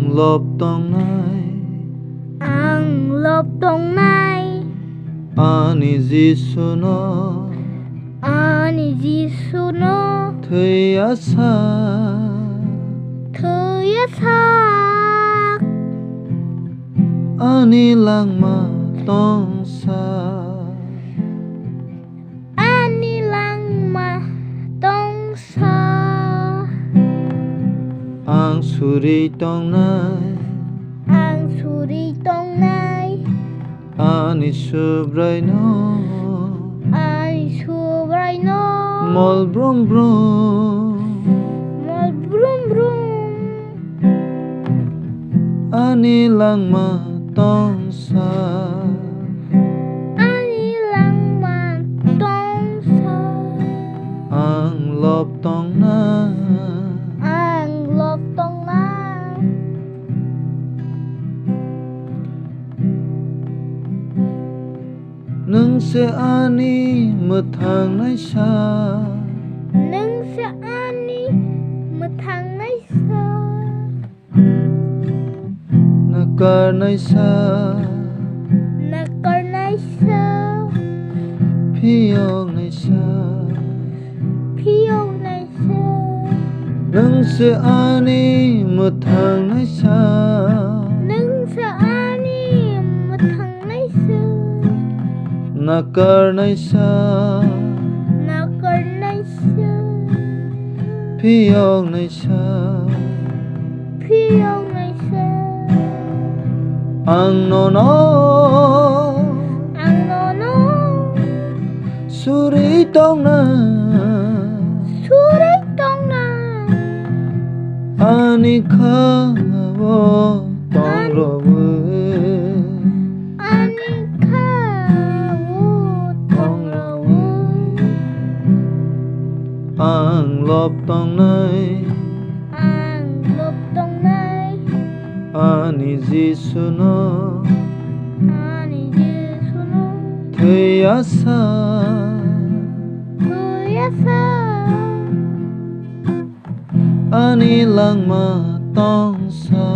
lop tongnai ani jisuno theiasa ani langma tongsa ang suri tongnai ani subraino mol brum brum ani langma tongsa ang lop tongnai nung se ani methang nai sa nakar nai sa phiyong nai sa nung se ani methang nai sa nakar nai sa phiyong nai sa ang nono suri tongnai ani khawo tongro ang lop tongnai ani jisuno theiasa ani langma tongsa